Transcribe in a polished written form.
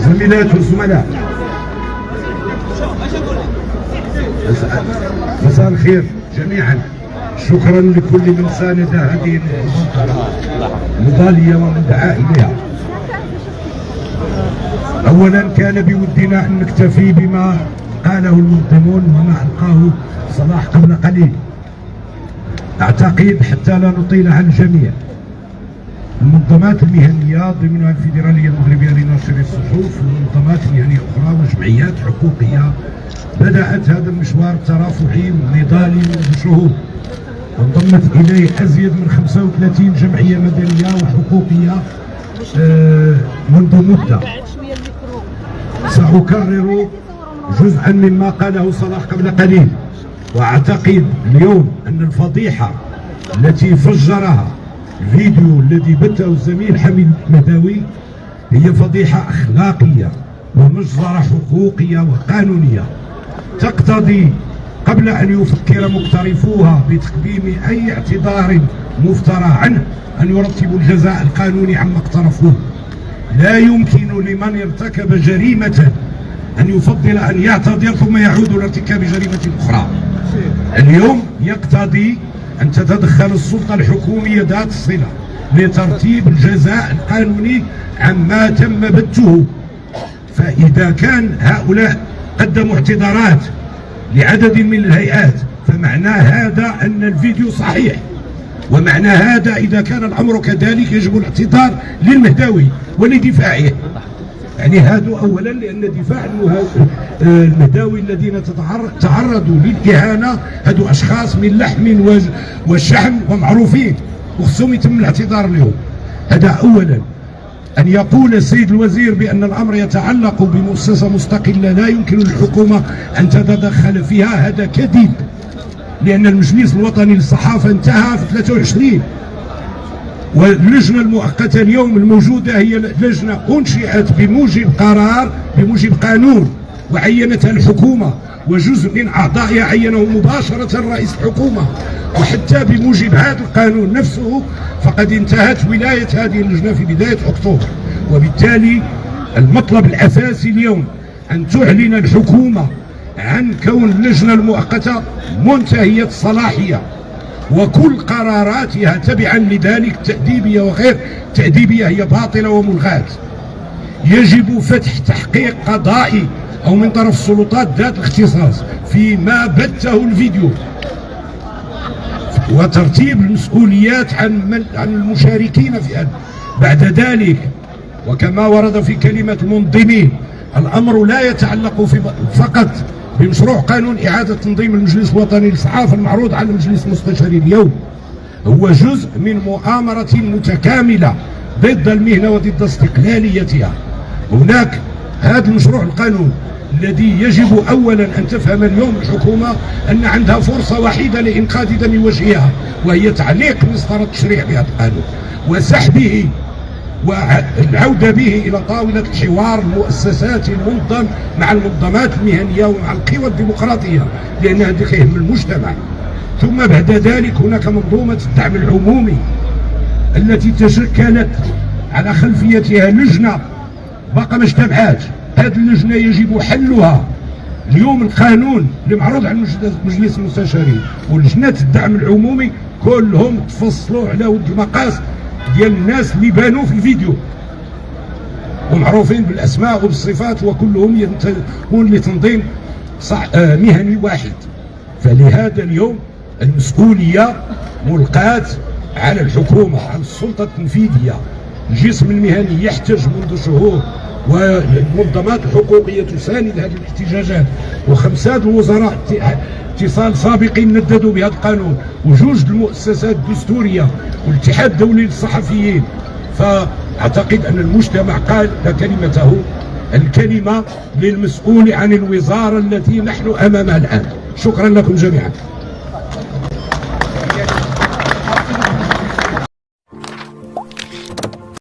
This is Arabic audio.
زميلات والزملاء، مساء الخير جميعا. شكرا لكل من ساند هذه المضالية ومن دعا إليها. أولا كان بودنا أن نكتفي بما قاله المنظمون وما ألقاه صلاح قبل قليل. أعتقد حتى لا نطيل على الجميع، المنظمات المهنية ضمنها الفيدرالية المغربية لنشر الصحف ومنظمات مهنية أخرى وجمعيات حقوقية بدأت هذا المشوار الترافعي والنضالي منذ شهور، وانضمت إليه أزيد من 35 جمعية مدنية وحقوقية منذ مدة. سأكرر جزءا مما قاله صلاح قبل قليل، وأعتقد اليوم أن الفضيحة التي فجرها الفيديو الذي بثه الزميل حميد مهداوي هي فضيحة أخلاقية ومجزرة حقوقية وقانونية تقتضي قبل أن يفكر مقترفوها بتقديم أي اعتذار مفترى عنه أن يرتبوا الجزاء القانوني عما اقترفوه. لا يمكن لمن ارتكب جريمة أن يفضل أن يعتذر ثم يعود لارتكاب جريمة أخرى. اليوم يقتضي أن تتدخل السلطة الحكومية ذات الصلة لترتيب الجزاء القانوني عما تم بثه. فإذا كان هؤلاء قدموا اعتذارات لعدد من الهيئات فمعنى هذا أن الفيديو صحيح، ومعنى هذا إذا كان الأمر كذلك يجب الاعتذار للمهداوي ولدفاعه. يعني هذا أولا، لأن دفاع المهداوي الذين تعرضوا للإهانة هذو أشخاص من لحم وشحم ومعروفين وخصهم يتم الاعتذار لهم. هذا أولا. أن يقول السيد الوزير بأن الأمر يتعلق بمؤسسة مستقلة لا يمكن للحكومة أن تتدخل فيها، هذا كذب، لأن المجلس الوطني للصحافة انتهى في 23، واللجنة المؤقتة اليوم الموجودة هي لجنة أنشئت بموجب قرار بموجب قانون وعينتها الحكومة، وجزء من أعضائها عينه مباشرة رئيس الحكومة، وحتى بموجب هذا القانون نفسه فقد انتهت ولاية هذه اللجنة في بداية أكتوبر. وبالتالي المطلب الأساسي اليوم أن تعلن الحكومة عن كون اللجنة المؤقتة منتهية الصلاحية وكل قراراتها تبعا لذلك تأديبية وغير تأديبية هي باطلة وملغاة. يجب فتح تحقيق قضائي أو من طرف السلطات ذات الاختصاص فيما بثه الفيديو، وترتيب المسؤوليات عن المشاركين في هذا. بعد ذلك وكما ورد في كلمة المنظمين، الأمر لا يتعلق فقط بمشروع قانون إعادة تنظيم المجلس الوطني للصحافة المعروض على المجلس المستشاري اليوم، هو جزء من مؤامرة متكاملة ضد المهنة وضد استقلاليتها. هناك هذا المشروع القانون الذي يجب أولا أن تفهم اليوم الحكومة أن عندها فرصة وحيدة لإنقاذ دم وجهها، وهي تعليق مسطرة التشريع بهذا القانون وسحبه والعودة به إلى طاولة الحوار المؤسسات المنظم مع المنظمات المهنية ومع القوى الديمقراطية، لأن هذا يهم المجتمع. ثم بعد ذلك هناك منظومة الدعم العمومي التي تشكلت على خلفيتها لجنة باقا ما اجتمعتش. هذه اللجنة يجب حلها. اليوم القانون اللي معروض على المجلس المستشاري ولجنات الدعم العمومي كلهم تفصلوا على ود المقاس ديال الناس اللي بانوا في الفيديو ومعروفين بالاسماء وبالصفات، وكلهم ينتمون لتنظيم مهني واحد. فلهذا اليوم المسؤوليه ملقاة على الحكومه، على السلطه التنفيذيه. الجسم المهني يحتج منذ شهور والمنظمات الحقوقيه تساند هذه الاحتجاجات، وخمسة الوزراء اتصال سابقين نددوا بهذا القانون، وجوج المؤسسات الدستوريه والاتحاد الدولي للصحفيين. فاعتقد ان المجتمع قال كلمته، الكلمه للمسؤول عن الوزاره التي نحن امامها الان. شكرا لكم جميعا.